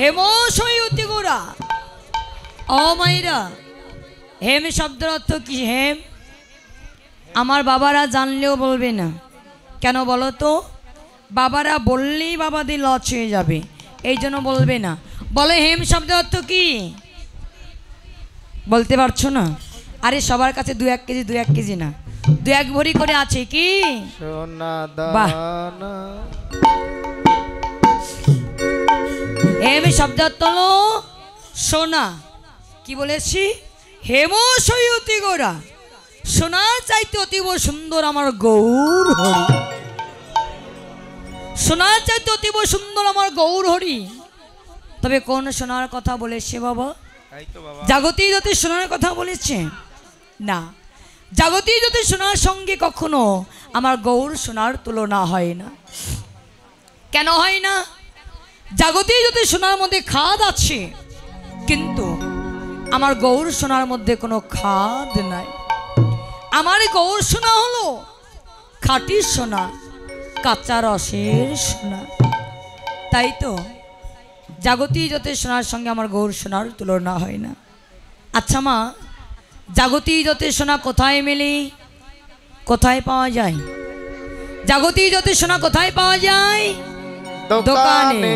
হেমশই অতি গোরা। ও মাইরা, হেম শব্দের অর্থ কি? হেম আমার বাবারা জানলেও বলবে না। কেন বলো তো? বাবারা বললেই বাবাদের লস হয়ে যাবে, এই জন্য বলবে না। বলে হেম শব্দের অর্থ কি? বলতে পারছো না? আরে সবার কাছে 2-1 কেজি, 2-1 কেজি না, 2-1 ভরি করে আছে কি? সোনা বাহ। দানা। হেম শব্দ অর্থ হলো সোনা। কি বলেছি? হেমশই অতি গোরা, সোনার চাইতে অতীব সুন্দর আমার গৌর হরি। সোনার চাইতে অতীব সুন্দর আমার গৌর হরি। তবে কোন সোনার কথা বলেছে বাবা? জাগতিক জ্যোতি সোনার কথা বলেছে না। জাগতিক জ্যোতি সোনার সঙ্গে কখনো আমার গৌর সোনার তুলনা হয় না। কেন হয় না? জাগতিক জ্যোতি সোনার মধ্যে খাদ আছে, কিন্তু আমার গৌর সোনার মধ্যে কোনো খাদ নাই। আমার গৌর সোনা হলো খাঁটি সোনা, কাঁচা রসের সোনা। তাই তো জাগতিক জ্যোতি সোনার সঙ্গে আমার গৌর সোনার তুলনা হয় না। আচ্ছা মা, জাগতিক জ্যোতি সোনা কোথায় মেলে, কোথায় পাওয়া যায়? জাগতিক জ্যোতি সোনা কোথায় পাওয়া যায়? দোকানে।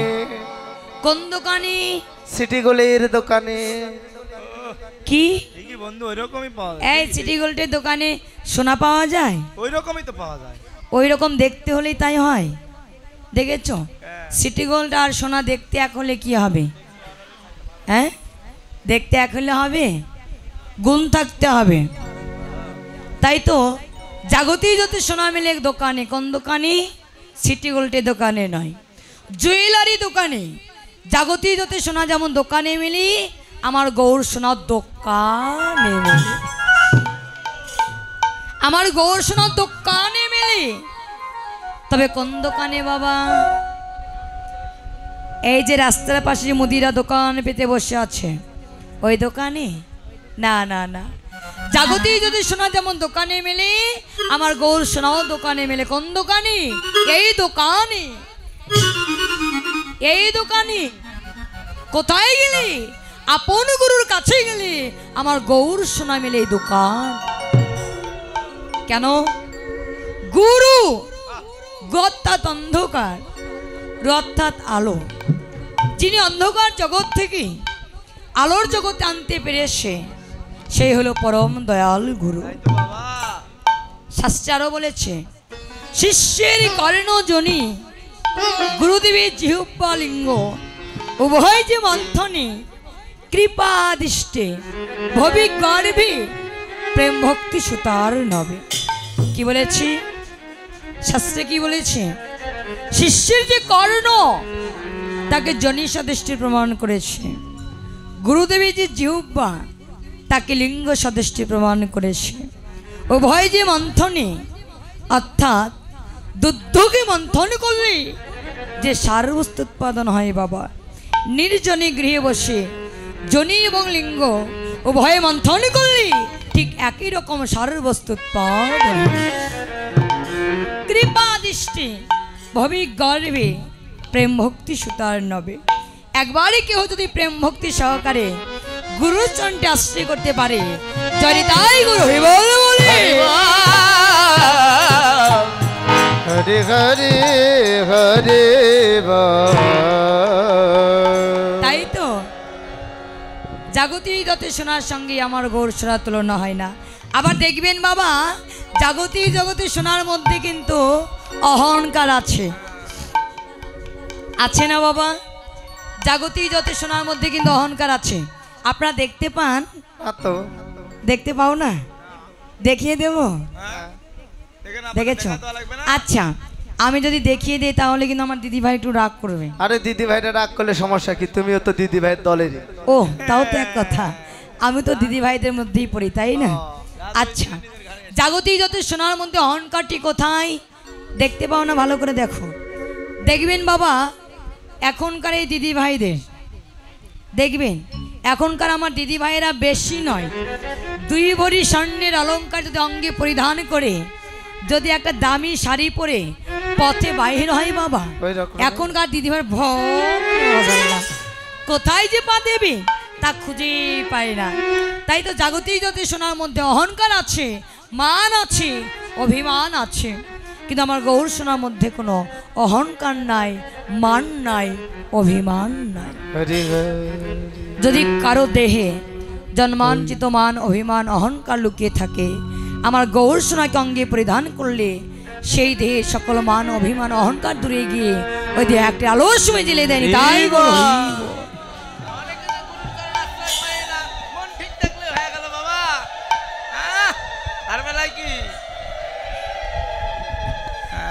কোন দোকানে? সিটি গোল্ডের দোকানে। কি বন্ধু ওইরকমই পাওয়া যায়? এই সিটি গোল্ডের দোকানে সোনা পাওয়া যায়? ওইরকমই তো পাওয়া যায়। ওই রকম দেখতে হলেই তাই হয়। দেখেছো? সিটি গোল্ড আর সোনা দেখতে এক হলে কি হবে? হ্যাঁ, দেখতে এক হলে হবে? গুণ থাকতে হবে। তাই তো জাগতিক জ্যোতি সোনা মিলে এক দোকানে। কোন দোকানে? সিটি গোল্ডের দোকানে নয়, জুয়েলারি দোকানে। জাগতিক জ্যোতি সোনা যেমন দোকানে মিলি, আমার গৌর সোনার দোকানে মিলি। আমার গৌর সোনার দোকানে মিলি। তবে কোন দোকানে বাবা? এই যে রাস্তার পাশে মুদিরা দোকান পেতে বসে আছে, ওই দোকানে? না না না, জাগতিক যদি সোনা যেমন দোকানে মেলে, আমার গৌর সোনাও দোকানে মেলে। কোন দোকানে? এই দোকানে। এই দোকানে। কোথায় গেলি? আপন গুরুর কাছে গেলি আমার গৌর সোনা মেলে এই দোকান। কেন? গুরু অর্থাৎ অন্ধকার, অর্থাৎ আলো। যিনি অন্ধকার জগৎ থেকে আলোর জগতে আনতে পেরেছে, সেই হলো পরম দয়াল গুরু। শাস্ত্রে আরো বলেছে, শিষ্যের কর্ণজনি গুরুদেবের জিহ্বা লিঙ্গ, উভয় যে মন্থনে কৃপা দৃষ্টে ভবি গর্ভে প্রেম ভক্তি সুতার নবে। কি বলেছি? শাস্ত্রে কি বলেছে? শিষ্যের যে কর্ণ, তাকে জনি সদৃষ্টে প্রমাণ করেছে। গুরুদেবের যে জিহ্বা, তাকে লিঙ্গ সদৃষ্টে প্রমাণ করেছে। উভয় যে মন্থনে, অর্থাৎ দুধকে মন্থন করলে যে সার বস্তু উৎপাদন হয় বাবা, নির্জনে গৃহে বসে জনি এবং লিঙ্গ উভয় মন্থন করলে ঠিক একই রকম সার বস্তু উৎপাদন। কৃপা দৃষ্টি ভবি গর্ভে প্রেম ভক্তি সুতার নবে। একবারই কেউ যদি প্রেম ভক্তি সহকারে গুরুর চরণে আশ্রয় করতে পারে, যদি তাই গুরু হরি বল বলে। হরে হরে হরে। তাই তো জাগতিক জ্যোতি সোনার সঙ্গে আমার গৌর সোনার তুলনা হয় না। আবার দেখবেন বাবা, জাগতিক জগতে সোনার মধ্যে কিন্তু অহংকার আছে। আছে না বাবা? জাগতিক জ্যোতি সোনার মধ্যে কিন্তু অহংকার আছে। আপনারা দেখতে পান? দেখতে পাও না? দেখিয়ে দেব? দেখেছো? আচ্ছা, আমি যদি দেখিয়ে দিই তাহলে কিন্তু আমার দিদি ভাই একটু রাগ করবে। আরে দিদি ভাইটা রাগ করলে সমস্যা কি? তুমিও তো দিদি ভাইয়ের দলেরই। ও, তাও তো এক কথা, আমি তো দিদি ভাইদের মধ্যেই পড়ি, তাই না? আচ্ছা, জাগতিক জ্যোতি সোনার মধ্যে অহংকারটি কোথায়? দেখতে পাও না? ভালো করে দেখো। দেখবেন বাবা, এখনকার এই দিদি ভাইদের দেখবেন, এখনকার আমার দিদি ভাইয়েরা বেশি নয়, 2 ভরি স্বর্ণের অলঙ্কার যদি অঙ্গে পরিধান করে যদি একটা দামি শাড়ি পরে পথে বাহির হয় বাবা, এখনকার দিদি ভাই কোথায় যে পা দেবে তা খুঁজে পায় না। তাই তো জাগতিক যত সোনার মধ্যে অহংকার আছে, মান আছে, অভিমান আছে, কিন্তু আমার গৌর সোনার মধ্যে কোনো অহংকার নাই, মান নাই, অভিমান নাই। যদি কারো দেহে জন্মাঞ্চিত মান, অভিমান, অহংকার লুকিয়ে থাকে, আমার গৌর সোনাকে অঙ্গে পরিধান করলে সেই দেহে সকল মান, অভিমান, অহংকার দূরে গিয়ে ওই দেহে একটা আলোসময় জেলে দেয়নি। তাই বলো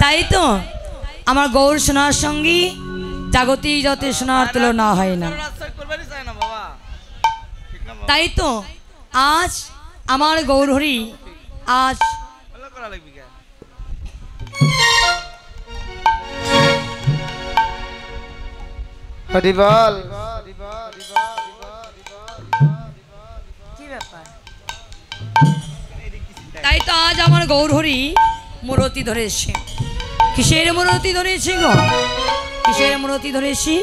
তাই তো আমার গৌর সোনার সঙ্গে জাগতিক যত সোনার তুলনা হয় না। তাই তো আজ আমার গৌরহরি আজ হরিবল কি ব্যাপার, তাই তো আজ আমার গৌরহরি মূরতি ধরেছে। কিসের মূরতি ধরেছি গো, কিসের মূরতি ধরেছি?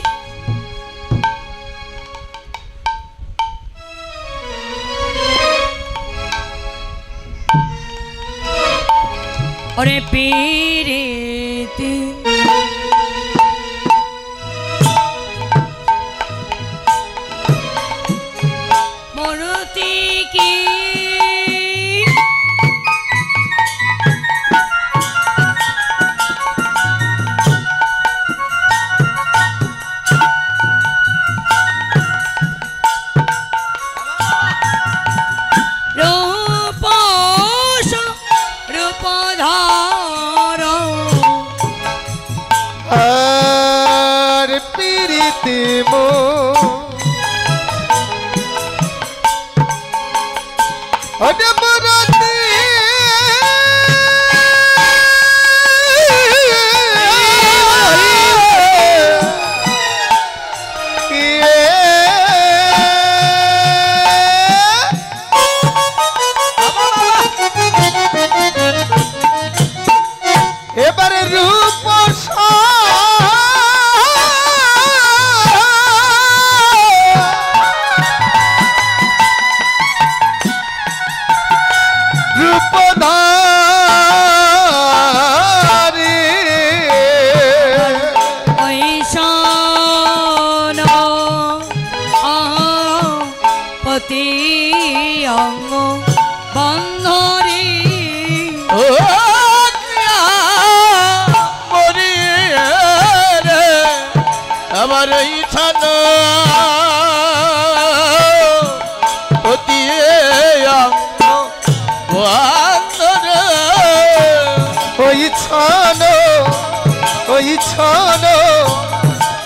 ওরে পীরিতি মূরতি কি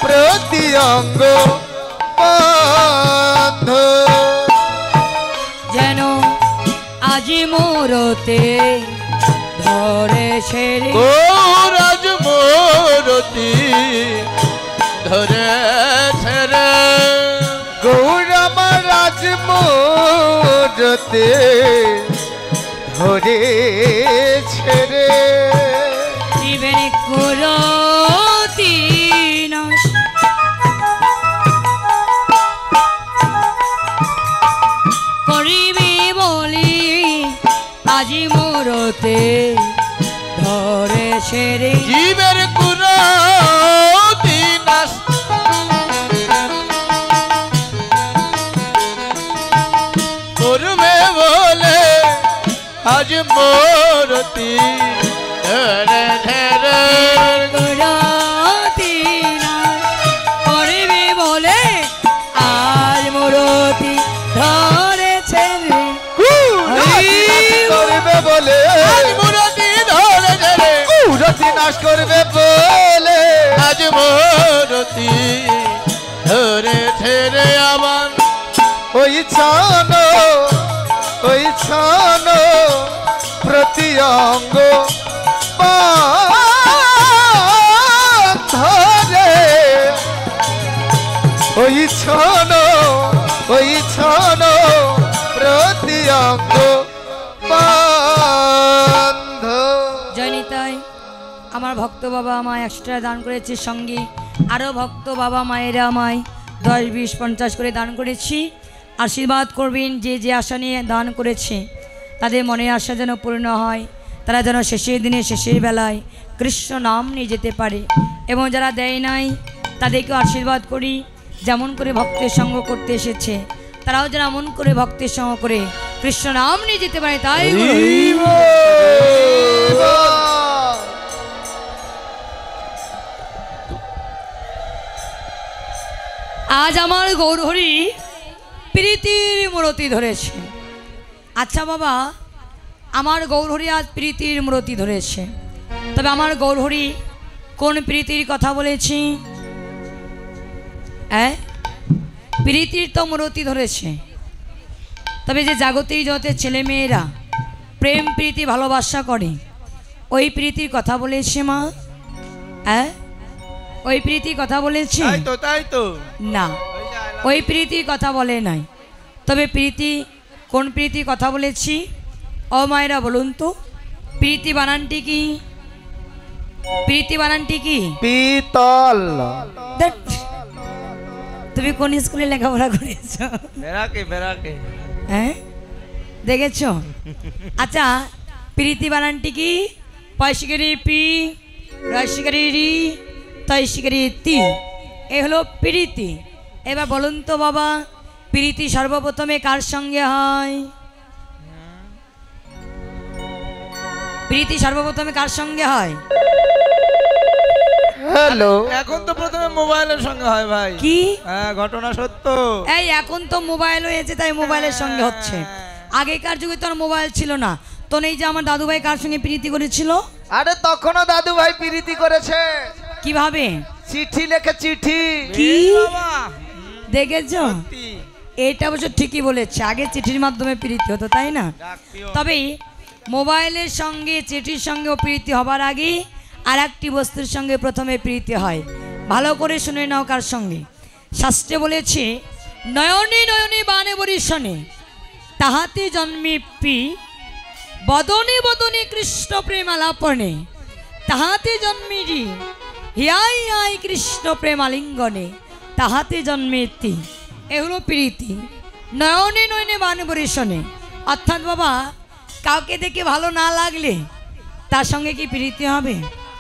প্রতি অঙ্গ যেন আজি মোরতে ধরেছে রে, রাজ মোরতি ধরেছে রে, গৌর আমার রাজ মোরতে ধরেছে রে। জীবের কুরতি নাশ করিবি বলি আজি মোরতে ধরেছে রে, জীবের কুরতি নাশ করবে বলে আজ মোরতি ধরে ধরে, কুরতি নাশ করিবি বলে আজ মোরতি ধরেছে রে, করবে বলে আজ মোরতি ধরেছে রে, কুরতি নাশ করবে বলে আজ মোরতি ধরেছে রে। আমার ওই ছানো প্রতি অঙ্গ ধরে, ওই ছানো প্রতি অঙ্গ জয়নিতাই আমার ভক্ত বাবা আমায় এক্সট্রা দান করেছে, সঙ্গে আরও ভক্ত বাবা মায়েরা আমায় 10, 20, 50 করে দান করেছি। আশীর্বাদ করবেন যে যে আশা নিয়ে দান করেছে তাদের মনের আশা যেন পূর্ণ হয়, তারা যেন শেষের দিনে শেষের বেলায় কৃষ্ণ নাম নিয়ে যেতে পারে। এবং যারা দেয় নাই তাদেরকে আশীর্বাদ করি যেমন করে ভক্তের সঙ্গ করতে এসেছে তারাও যেন এমন করে ভক্তের সঙ্গ করে কৃষ্ণ নাম নিয়ে যেতে পারে। তাই আজ আমার গৌরহরি প্রীতির মূরতি ধরেছে। আচ্ছা বাবা, আমার গৌরহরি আজ প্রীতির মূরতি ধরেছে, তবে আমার গৌরহরি কোন প্রীতির কথা বলেছি? প্রীতির তো মূরতি ধরেছে, তবে যে জাগতিক জগতের ছেলে মেয়েরা প্রেম প্রীতি ভালোবাসা করে ওই প্রীতির কথা বলেছে মা? ওই প্রীতির কথা বলেছে? তাই তো না, ওই প্রীতির কথা বলে নাই। তবে প্রীতি কোন প্রীতির কথা বলেছি? ও মায়েরা বলুন তো, প্রীতি বানানটি কি? প্রীতি বানানটি কি? পিতল। তুমি কোন স্কুলে লেখাপড়া করেছো? দেখেছো? আচ্ছা, প্রীতি বানানটি কি? পয়সিকারি পি, রসিকারি রি, তৈশিকারি তি, এ হলো প্রীতি। এবার বলুন তো বাবা, প্রীতি সর্বপ্রথমে কার সঙ্গে হয়? প্রীতি সর্বপ্রথমে কার সঙ্গে হয়? হ্যালো, এখন তো প্রথমে মোবাইলের সঙ্গে হয় ভাই। কি? হ্যাঁ, ঘটনা সত্য। এই এখন তো মোবাইল হয়েছে, তাই মোবাইলের সঙ্গে হচ্ছে। আগেকার যুগে তো আর মোবাইল ছিল না। তো এই যে আমার দাদু ভাই কার সঙ্গে প্রীতি করেছিল? আরে তখনও দাদু ভাই প্রীতি করেছে। কিভাবে? চিঠি লেখে, চিঠি। কি দেখেছো? এটা অবশ্য ঠিকই বলেছে, আগে চিঠির মাধ্যমে প্রীতি হতো, তাই না? তবে মোবাইলের সঙ্গে চিঠির সঙ্গেও প্রীতি হবার আগে আর একটি বস্তুর সঙ্গে প্রথমে প্রীতি হয়। ভালো করে শুনে নাও কার সঙ্গে। শাস্ত্রে বলেছে, নয়নে নয়নে বানে বরিশনে তাহাতে জন্মে পি, বদনে বদনে কৃষ্ণ প্রেম আলাপনে তাহাতে জন্মে রি, হিয়াই আই কৃষ্ণ প্রেম আলিঙ্গনে তাহাতে জন্মে তি। এ হলো প্রীতি। নয়নে নয়নে বানে বরিশনে, অর্থাৎ বাবা কাউকে দেখে ভালো না লাগলে তার সঙ্গে কি প্রীতি হবে?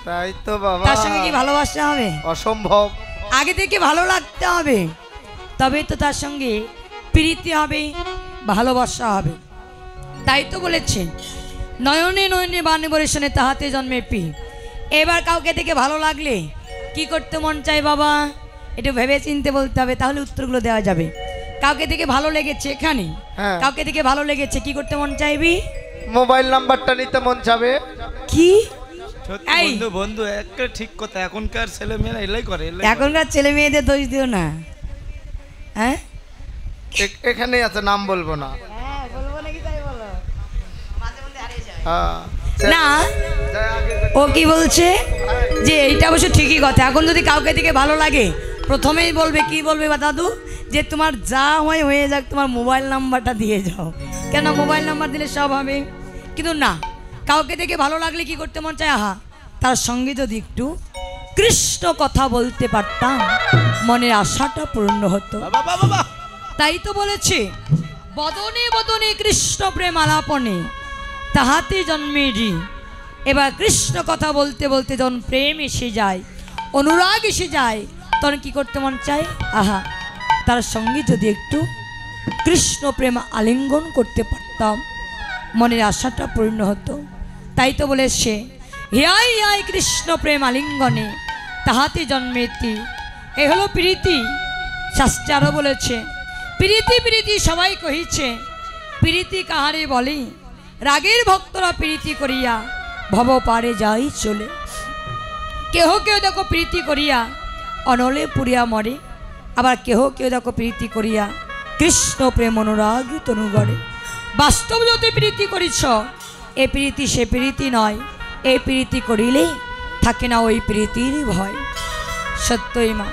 তাই তো বাবা, তার সঙ্গে কি ভালোবাসা হবে? অসম্ভব। আগে থেকে ভালো লাগতে হবে, তবে তো তার সঙ্গে প্রীতি হবে, ভালোবাসা হবে। তাই তো বলেছে, নয়নে নয়নে বানে বরিশনে তাহাতে জন্মে পি। এবার কাউকে দেখে ভালো লাগলে কি করতে মন চায় বাবা? একটু ভেবে চিনতে বলতে হবে, তাহলে উত্তরগুলো দেওয়া যাবে। কাউকে দেখে ভালো লেগেছে, এখানে কাউকে দেখে ভালো লেগেছে, কি করতে মন চাইবি? মোবাইল নাম্বারটা নিতে মন চাবে। কি? বন্ধু বন্ধু, একটা ঠিক কথা, এখনকার ছেলে মেয়েরা এলাই করে। এখনকার ছেলে মেয়েদের দোষ দিও না। হ্যাঁ, এখানেই আছে, নাম বলবো না। না, ও কি বলছে যে এইটা অবশ্য ঠিকই কথা। এখন যদি কাউকে দিকে ভালো লাগে প্রথমেই বলবে, কি বলবে বা দাদু, যে তোমার যা হয় হয়ে যাক, তোমার মোবাইল নাম্বারটা দিয়ে যাও। কেন মোবাইল নাম্বার দিলে সব হবে। কিন্তু না, কাউকে দেখে ভালো লাগলে কি করতে মন চায়? আহা, তার সঙ্গে যদি একটু কৃষ্ণ কথা বলতে পারতাম, মনের আশাটা পূর্ণ হতো। তাই তো বলেছে, বদনে বদনে কৃষ্ণ প্রেম আলাপনে তাহাতে জন্মে রি। এবার কৃষ্ণ কথা বলতে বলতে যখন প্রেম এসে যায়, অনুরাগ এসে যায়, তখন কি করতে মন চায়? আহা, তার সঙ্গে যদি একটু কৃষ্ণ প্রেম আলিঙ্গন করতে পারতাম, মনের আশাটা পূর্ণ হতো। তাই তো বলেছে, হিয়াই আই কৃষ্ণ প্রেম আলিঙ্গনে তাহাতে জন্মেতি। এ হলো প্রীতি। শাস্ত্রে আরও বলেছে, প্রীতি প্রীতি সবাই কহিছে, প্রীতি কাহারে বলে, রাগের ভক্তরা প্রীতি করিয়া ভব পারে যাই চলে। কেহ কেউ দেখো প্রীতি করিয়া অনলে পুরিয়া মরে, আবার কেহ কেউ দেখো প্রীতি করিয়া কৃষ্ণ প্রেম অনুরাগ তনু গড়ে। বাস্তব যদি প্রীতি করিছ, এ প্রীতি সে প্রীতি নয়। এই প্রীতি করিলে থাকে না ওই প্রীতির ভয়। সত্যই মা,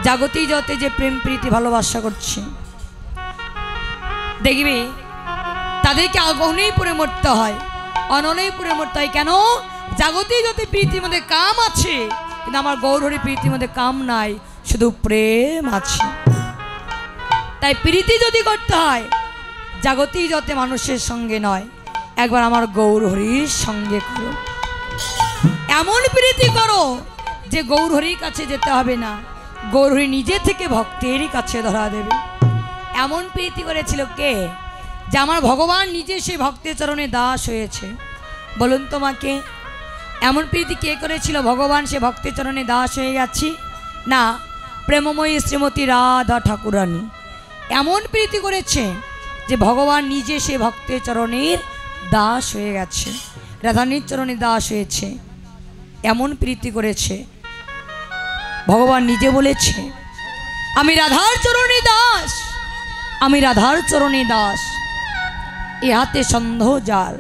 জাগতিক জগতে যে প্রেম প্রীতি ভালোবাসা করছে, দেখবি তাদেরকে আগুনেই পুড়ে মরতে হয়, অনলেই পুড়ে মরতে হয়। কেন? জাগতিক জগতে প্রীতির মধ্যে কাম আছে, কিন্তু আমার গৌরহরি প্রীতির মধ্যে কাম নাই, শুধু প্রেম আছে। তাই প্রীতি যদি করতে হয় জাগতিক যতে মানুষের সঙ্গে নয়, একবার আমার গৌর হরির সঙ্গে করো। এমন প্রীতি করো যে গৌর হরির কাছে যেতে হবে না, গৌর হরি নিজে থেকে ভক্তেরই কাছে ধরা দেবে। এমন প্রীতি করেছিল কে? যে আমার ভগবান নিজে সেই ভক্তের চরণে দাস হয়েছে। বলুন তোমাকে, এমন প্রীতি কে করেছিল? ভগবান সে ভক্তের চরণে দাস হয়ে যাচ্ছি না, প্রেমময়ী শ্রীমতী রাধা ঠাকুরানী এমন প্রীতি করেছে যে ভগবান নিজে সে ভক্তের চরণের দাস হয়ে গেছে, রাধানীর চরণে দাস হয়েছে। এমন প্রীতি করেছে ভগবান নিজে বলেছে, আমি রাধার চরণে দাস, আমি রাধার চরণে দাস। এ হাতে সন্দেহ যার,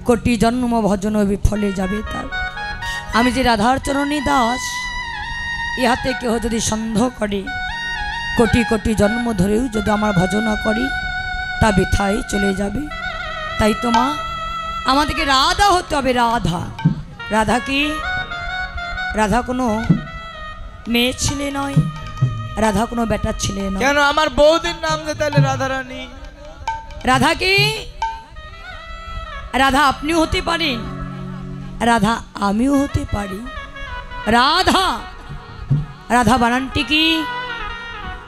কোটি জন্ম ভজন বিফলে যাবে তার। আমি যে রাধার চরণে দাস, এ হাতে কেহ যদি সন্দেহ করে, কোটি কোটি জন্ম ধরেও যদি আমার ভজন করি, তা বৃথায় চলে যাবে। তাই তো মা, আমাদেরকে রাধা হতে হবে। রাধা, রাধা কি? রাধা কোনো মেয়ে ছেলে নয়, রাধা কোনো বেটার ছেলে নয়। কেন আমার বৌদির নাম যে তাহলে রাধারানী? রাধা কি? রাধা আপনিও হতে পারেন, রাধা আমিও হতে পারি। রাধা, রাধা বানানটি কি?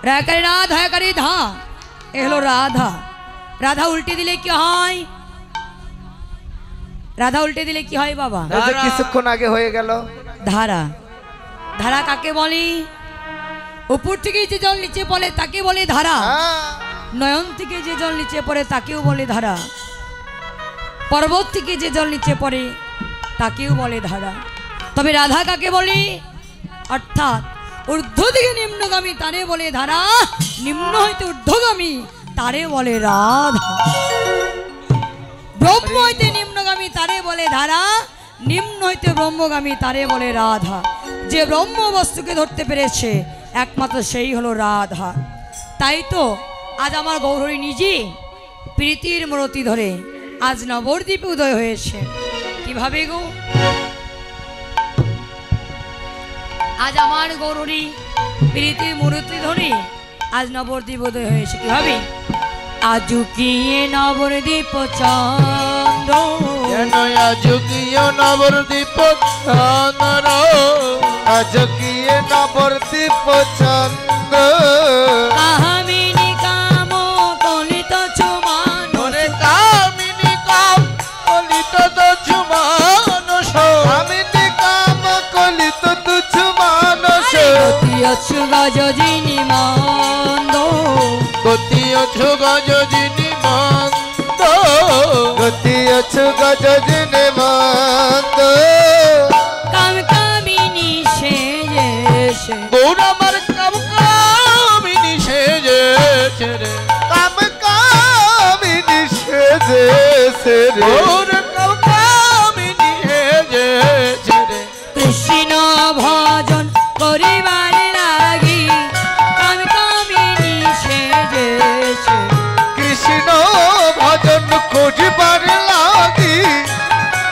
রাকারে রাধা কারে ধা, এ হলো রাধা। রাধা উল্টে দিলে কি হয়? রাধা উল্টে দিলে কি হয় বাবা? এই যে কিছুক্ষণ আগে হয়ে গেল ধারা। ধারা কাকে বলে? উপর থেকে যে জল নিচে পড়ে তাকে বলে ধারা। নয়ন থেকে যে জল নিচে পড়ে তাকেও বলে ধারা। পর্বত থেকে যে জল নিচে পড়ে তাকেও বলে ধারা। তবে রাধা কাকে বলে? অর্থাৎ ঊর্ধ্ব থেকে নিম্নগামী তারে বলে ধারা, নিম্ন হইতে ঊর্ধ্বগামী তারে বলে রাধা। ব্রহ্ম হইতে নিম্নগামী তারে বলে ধারা, নিম্ন হইতে ব্রহ্মগামী তারে বলে রাধা। যে ব্রহ্ম বস্তুকে ধরতে পেরেছে একমাত্র সেই হলো রাধা। তাই তো আজ আমার গৌরহরি নিজে প্রীতির মূরতি ধরে আজ নবদ্বীপে উদয় হয়েছে। কিভাবে গো? আজ আমার গৌরহরি প্রীতির মূরতি ধরে আজ নবদ্বীপ উদয় হয়েছে। কিভাবে? আজুকিয়ে নবদ্বীপ চন্দ্র, কেন আজকিয়ে নবদ্বীপ চন্দ্র, আজকিয়ে নবদ্বীপ চন্দ্র, কামিনী কাম কলিত চুমান, ওরে কামিনী কাম কলিত তুচ্ছ মানস, কামিনী কাম কলিত তুচ্ছ মানস, গতি অচ্ছু গজজিনী মন্দ, গতি অচ্ছু গজজিনী মন্দ, গতি অচ্ছু গজজিনী মন্দ, কাম কামিনী সেজেছে, গৌর আমার কাম কামিনী সেজেছে রে, কাম কামিনী সেজেছে রে, গৌর কাম কামিনী সেজেছে রে, কৃষ্ণ ভজন করিবার লাগি কাম কামিনী সেজেছে, কৃষ্ণ ভজন করিবার লাগি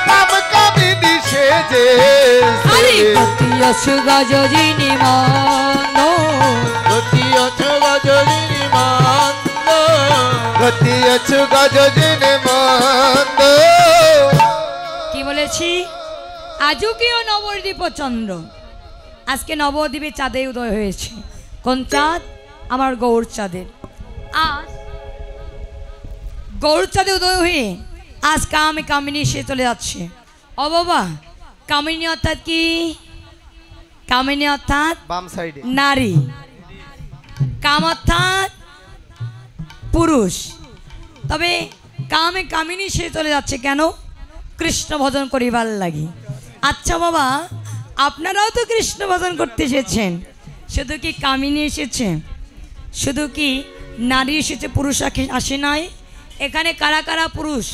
কাম কামিনী সেজেছে আরে রে, গতি অচ্ছু গজজিনী মন্দ, গতি অচ্ছু গজজিনী মন্দ, গতি অচ্ছু গজজিনী মন্দ। কি বলেছি? আজকেও নবদ্বীপ চন্দ্র, আজকে নবদ্বীপে চাঁদে উদয় হয়েছে। কোন চাঁদ? আমার গৌর চাঁদের। আজ গৌর চাঁদে উদয় হয়ে আজ কামিনী সে চলে যাচ্ছে। ও বাবা, কামিনী অর্থাৎ কি? কামিনী অর্থাৎ বাম সাইডে নারী, কাম অর্থাৎ পুরুষ। তবে কামিনী সে চলে যাচ্ছে কেন? কৃষ্ণ ভজন করিবার লাগি। আচ্ছা বাবা, আপনারাও তো কৃষ্ণ ভজন করতে এসেছেন, শুধু কি কামিনী এসেছে? শুধু কি নারী এসেছে, পুরুষ আসে নাই? এখানে কারা কারা পুরুষ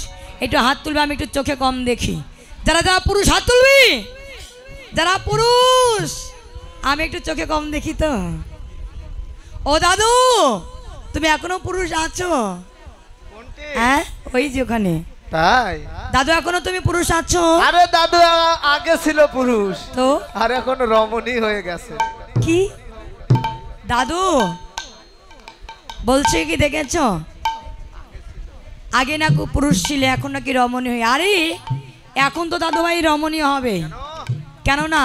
একটু হাত তুলবে, আমি একটু চোখে কম দেখি। যারা যারা পুরুষ হাত তুলবি, যারা পুরুষ, আমি একটু চোখে কম দেখি তো। ও দাদু, তুমি এখনো পুরুষ আছো? হ্যাঁ, ওই যে ওখানে। তাই? দাদু এখনো তুমি পুরুষ আছো? আরে দাদু আগে ছিল পুরুষ, তো আর এখন রমণী হয়ে গেছে। কি দাদু বলছে কি দেখেছ, আগে না খুব পুরুষ ছিলে, এখন নাকি রমণীয়। আরে এখন তো দাদু ভাই রমণীয় হবে, কেননা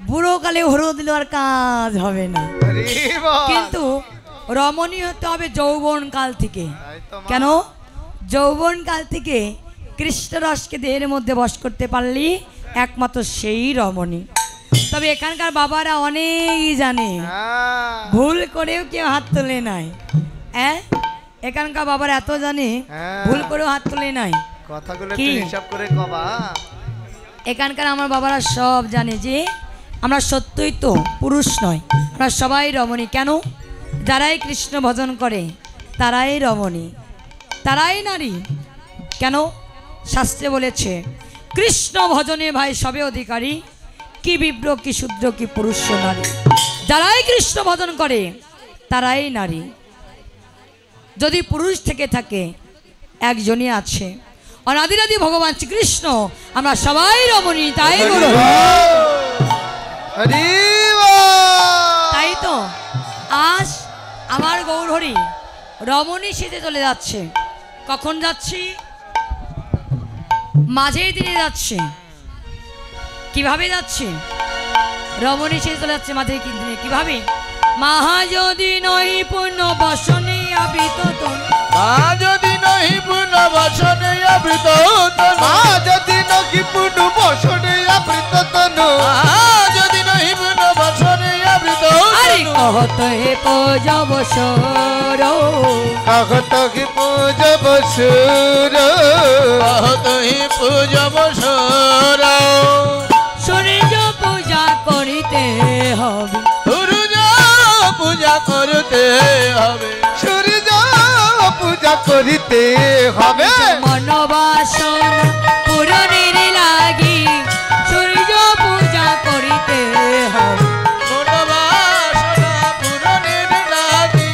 বুড়ো কালে হরো দিল আর কাজ হবে না, কিন্তু রমণীয় হতে হবে যৌবন কাল থেকে। কেন? যৌবন কাল থেকে কৃষ্ণরসকে দেহের মধ্যে বশ করতে পারলি একমাত্র সেই রমণী। তবে এখানকার বাবারা অনেকই জানে, ভুল করেও কেউ হাত তোলে নাই। হ্যাঁ, এখানকার বাবারা এত জানে, ভুল করেও হাত তোলে নাই। কথাগুলো কি? একটু হিসাব করে কবা। এখানকার আমার বাবারা সব জানে যে আমরা সত্যই তো পুরুষ নয়, আমরা সবাই রমণী। কেন? যারাই কৃষ্ণ ভজন করে তারাই রমণী, তারাই নারী। কেন? শাস্ত্রে বলেছে কৃষ্ণ ভজনে ভাই সবে অধিকারী, কি বিপ্র কি শূদ্র কি পুরুষ নারী। যারাই কৃষ্ণ ভজন করে তারাই নারী। যদি পুরুষ থেকে থাকে একজনই আছে, অনাদিরাদি ভগবান শ্রীকৃষ্ণ। আমরা সবাই রমণী, তাই গুরু। তাই তো আজ আমার গৌরহরি রমণী সেজে চলে যাচ্ছে। কখন যাচ্ছি? মাঝের দিনে যাচ্ছে। কিভাবে যাচ্ছে? রমণী সেজে চলে যাচ্ছে মাঝের দিনে। কিভাবে? মাহা যদি নহি পূর্ণ বসনে আবৃত তনু, মা যদি নহি পূর্ণ বসনে আবৃত তনু, মা যদি নহি পূর্ণ বসনে আবৃত তনু, মা যদি নহি পূর্ণ বসনে আবৃত আরে তনু, কহত হে পূজব সর, কহত হি পূজব সুর, কহত হি পূজব সুর, সূর্য পূজা করিতে হবে, সূর্য পূজা করতে হবে, সূর্য পূজা করিতে হবে, মনোবাসনা পূরণের লাগি সূর্য পূজা করিতে হবে, মনোবাসনা পূরণের লাগি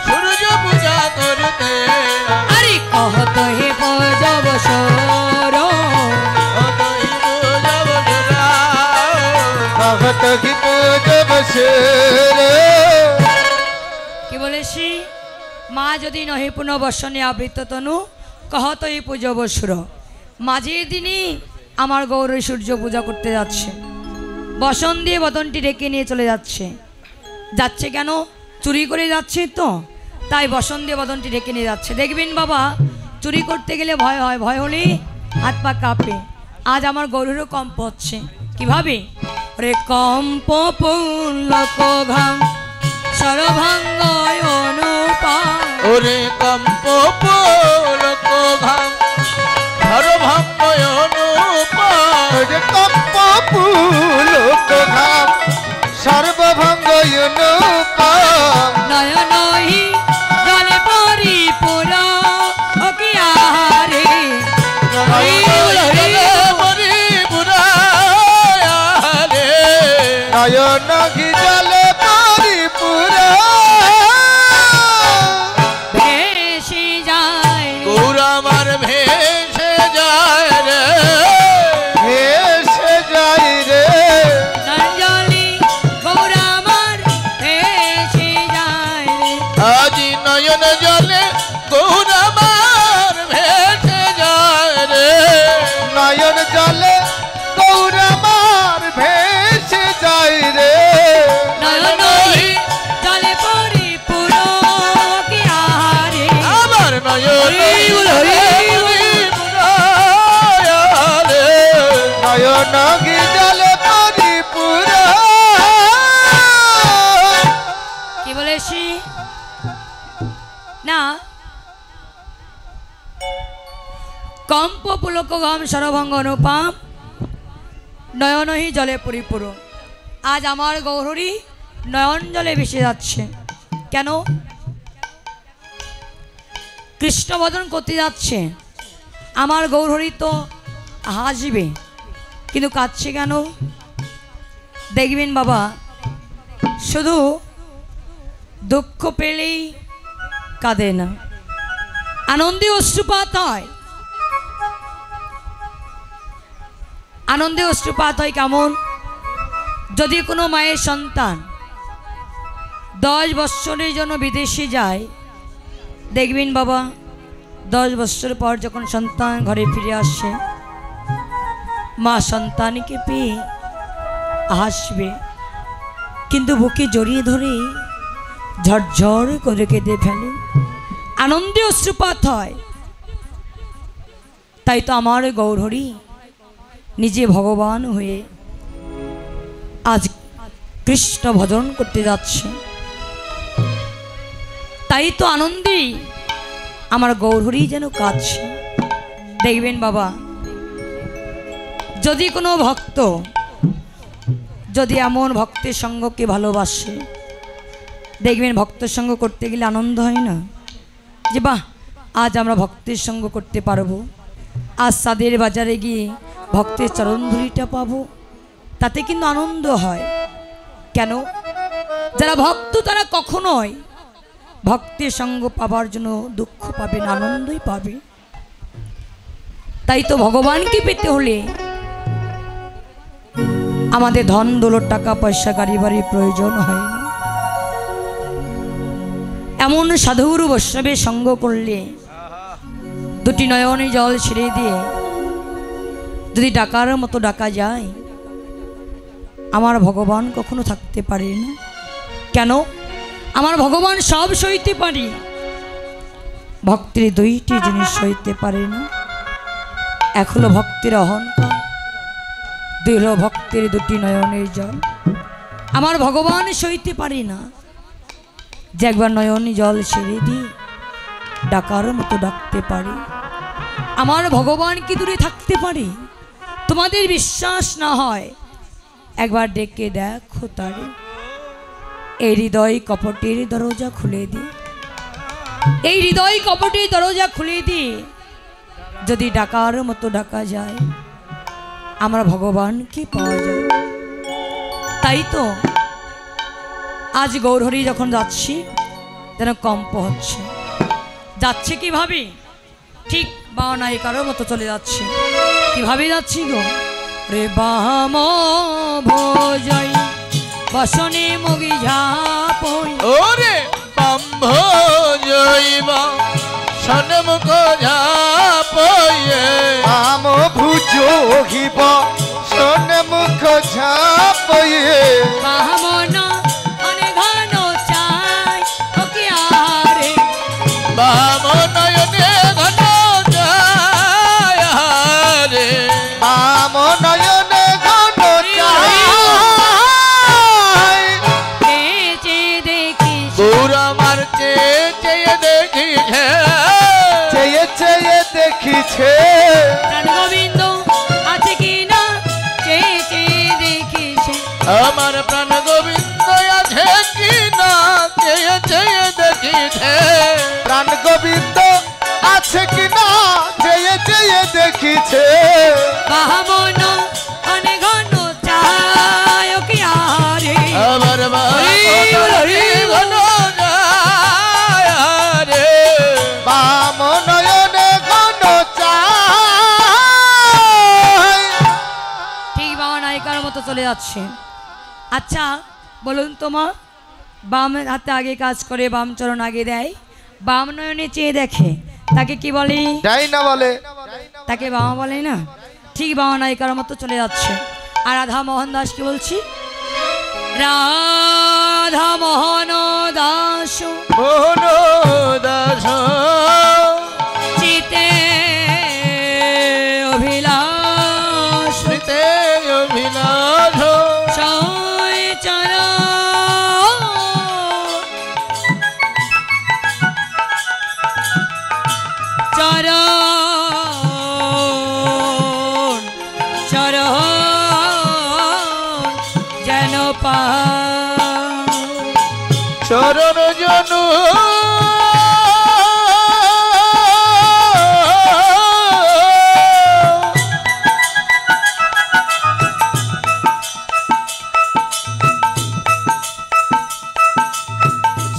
সূর্য পূজা করতে হবে। আরে কহত হে পূজব সর, কহত হি পূজব সুর, কহত হি পূজব সুর। কি বলেছি? মা যদি নহে পুনর্বসনে আবৃত তনু, কহত হি পূজব সুর। মাঝের দিনই আমার গৌরী সূর্য পূজা করতে যাচ্ছে, বসন দিয়ে বদনটি রেখে নিয়ে চলে যাচ্ছে। যাচ্ছে কেন? চুরি করে যাচ্ছে তো, তাই বসন দিয়ে বদনটি রেখে নিয়ে যাচ্ছে। দেখবেন বাবা, চুরি করতে গেলে ভয় হয়, ভয় হলে হাত পা কাঁপে। আজ আমার গৌরীরও কম্প হচ্ছে। কিভাবে? রে কম্প পুলক ঘাম সরভঙ্গ অনুপা, ওরে কম্প পুলক ঘাম সর্বভঙ্গ অনুপা, ওরে কম্প পুলক ঘাম সর্বভঙ্গ অনুপা, নয়নহি জলে পরিপুর কি আহারে, নয়ন ঘি জলে পরিপুর, ভেসে যায় গৌর আমার ভেসে যায় রে, ভেসে যায় রে, নঞ্জলি গৌর আমার ভেসে যায় রে, আজি নয়ন জলে গৌর আমার ভেসে যায় রে, নয়ন জলে গৌর আমার ভেসে যায় রে, নয়নহি জলে পরিপুর কি আহারে, আমার নয়ন নয়ন ঘি জলে পরিপুর। কি বলেছি না? কম্প পুলক ঘাম সরভঙ্গ অনুপাম, নয়নহি জলে পরিপুর। আজ আমার গৌরী নয়ন জলে ভেসে যাচ্ছে। কেন? কৃষ্ণ ভজন করতে যাচ্ছে। আমার গৌরী তো হাসবে, কিন্তু কাঁদছে কেন? দেখবেন বাবা, শুধু দুঃখ পেলেই কাঁদে না, আনন্দে অশ্রুপাত হয়। আনন্দে অশ্রুপাত হয় কেমন? যদি কোনো মায়ের সন্তান 10 বৎসরের জন্য বিদেশে যায়, দেখবেন বাবা 10 বৎসর পর যখন সন্তান ঘরে ফিরে আসে, মা সন্তানকে পেয়ে হাসবে, কিন্তু বুকে জড়িয়ে ধরে ঝরঝর করে কেঁদে ফেলে, আনন্দে অশ্রুপাত হয়। তাই তো আমার গৌরহরি নিজে ভগবান হয়ে আজ কৃষ্ণ ভজন করতে যাচ্ছে। তাই তো আনন্দে আমার গৌরহরি যেন কাঁদছে। দেখবেন বাবা, যদি কোনো ভক্ত যদি এমন ভক্তের সঙ্গকে ভালোবাসে, দেখবেন ভক্তের সঙ্গ করতে গেলে আনন্দ হয় না, যে বাহ আজ আমরা ভক্তের সঙ্গ করতে পারবো, আজ সাদের বাজারে গিয়ে ভক্তের চরণধুলিটা পাবো, তাতে কিন্তু আনন্দ হয়। কেন? যারা ভক্ত তারা কখনোই ভক্তের সঙ্গ পাবার জন্য দুঃখ পাবে না, আনন্দই পাবে। তাই তো ভগবানকে পেতে হলে আমাদের ধন দৌলত টাকা পয়সা গাড়ি বাড়ির প্রয়োজন হয় না। এমন সাধুগুরু বৈষ্ণবের সঙ্গ করলে দুটি নয়নে জল ছেড়ে দিয়ে যদি ডাকার মতো ডাকা যায়, আমার ভগবান কখনো থাকতে পারে না। কেন? আমার ভগবান সব সইতে পারে, ভক্তের দুইটি জিনিস সইতে পারে না। এক হলো ভক্তের অহংকার, দুই হলো ভক্তের দুটি নয়নের জল। আমার ভগবান সইতে পারে না যে একবার নয়নে জল ছেড়ে দিয়ে ডাকার মতো ডাকতে পারে। আমার ভগবান কি দূরে থাকতে পারে? তোমাদের বিশ্বাস না হয় একবার ডেকে দেখো তারে। এই হৃদয় কপটের দরজা খুলে দিয়ে, এই হৃদয় কপটের দরজা খুলে দিয়ে যদি ডাকার মতো ডাকা যায়, আমরা ভগবানকে পাওয়া যায়। তাই তো আজ গৌরহরি যখন যাচ্ছি যেন কম্প হচ্ছে। যাচ্ছে কিভাবে? ঠিক বানাইকার মতো চলে যাচ্ছে। কিভাবে যাচ্ছি গো? রে বাম ভোজই বসনে মগি ঝাপই, ওরে বাম্ভ জৈবা সন্মুখ ঝাপয়ে, আম ভুজোগিব সন্মুখ ঝাপয়ে, বামন অনঘন চাই ওকে আরে, বাম নয়নে ঘন যায় রে, আম নয়নে ঘন চাই, চেয়ে দেখি গৌর আমার চেয়ে দেখিছে, চেয়ে চেয়ে দেখিছে, প্রাণ গোবিন্দ আছে কি না চেয়ে চেয়ে দেখিছে, আমার প্রাণ গোবিন্দ আছে কি না চেয়ে চেয়ে দেখিছে, প্রাণ গোবিন্দ আছে কিনা চেয়ে চেয়ে দেখিছে, বামন অনঘন চাই ওকে আরে, আমার ঘন যায় রে, বাম নয়নে ঘন চাই। ঠিক বামনায়িকার মতো চলে যাচ্ছে। আচ্ছা বলুন তো মা, বাম হাতে আগে কাজ করে, বাম চরণ আগে দেয়, বাম নয়নে চেয়ে দেখে, তাকে কি বলে? যাই না বলে, তাকে বাবা বলে না? ঠিক বাবা নায়িকার মতো চলে যাচ্ছে। আর রাধা মোহন দাসকে বলছি, রাধা মোহন দাস মোহন দাস চিতে অভিলাষ স্মৃতে অভিলাষ, সয় চরা চরণ চরণ যেন পা চরণ জনু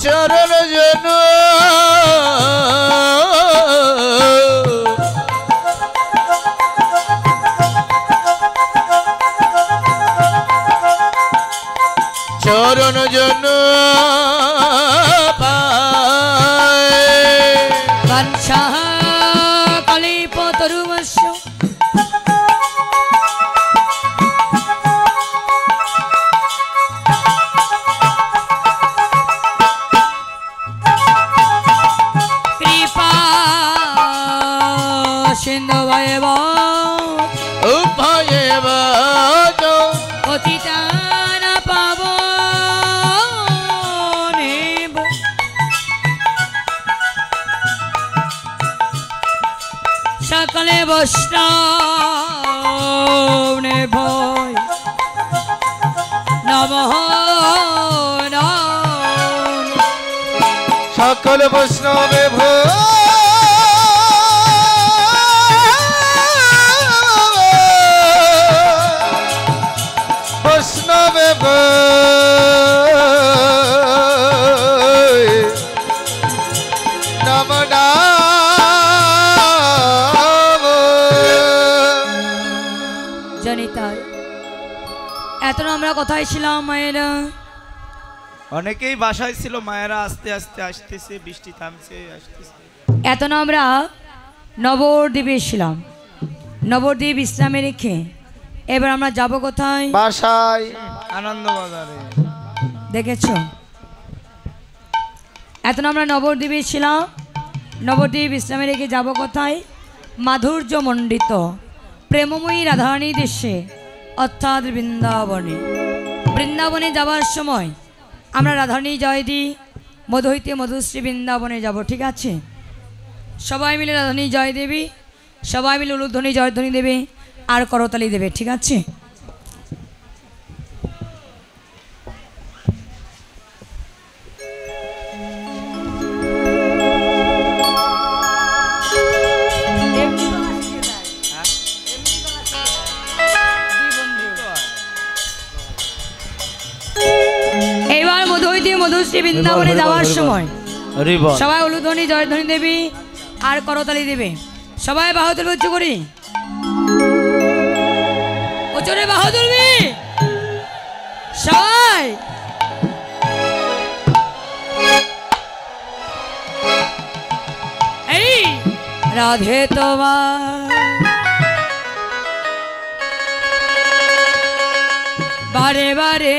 চরণ জনু চরণ জনু বৈষ্ণব ভয় নমঃ নমঃ। সকল বৈষ্ণবে বৈষ্ণবে নম জানি তাই এত আমরা কথাই ছিলাম মায়েরা, অনেকেই বাসায় ছিল, মায়েরা আস্তে আস্তে আসতেছে, বৃষ্টি থামছে, আসতেছে। এত আমরা নবদ্বীপে ছিলাম, নবদ্বীপ বিশ্রামে রেখে এবার আমরা যাব কোথায়? বাসায়। আনন্দবাজারে। দেখেছো এত আমরা নবদ্বীপে ছিলাম, নবদ্বীপ বিশ্রামে রেখে যাব কোথায়? মাধুর্য মণ্ডিত প্রেমময়ী রাধারানী দেশে অর্থাৎ বৃন্দাবনে। বৃন্দাবনে যাওয়ার সময় আমরা রাধারানী জয় দিই, মধু হইতে মধুশ্রী বৃন্দাবনে যাব, ঠিক আছে? সবাই মিলে রাধারানী জয় দেবী, সবাই মিলে উলুধ্বনি জয়ধ্বনি দেবে আর করতালি দেবে, ঠিক আছে? এইবার মধু হইতে মধুশ্রী বৃন্দাবনে যাওয়ার সময় সবাই উলুধ্বনি জয়ধ্বনি দেবী আর করতালি দেবে। সবাই বাহু তুলবে, উঁচু করি, উঁচুরে বাহু তুলবি সবাই। এই রাধে তোমার বারে বারে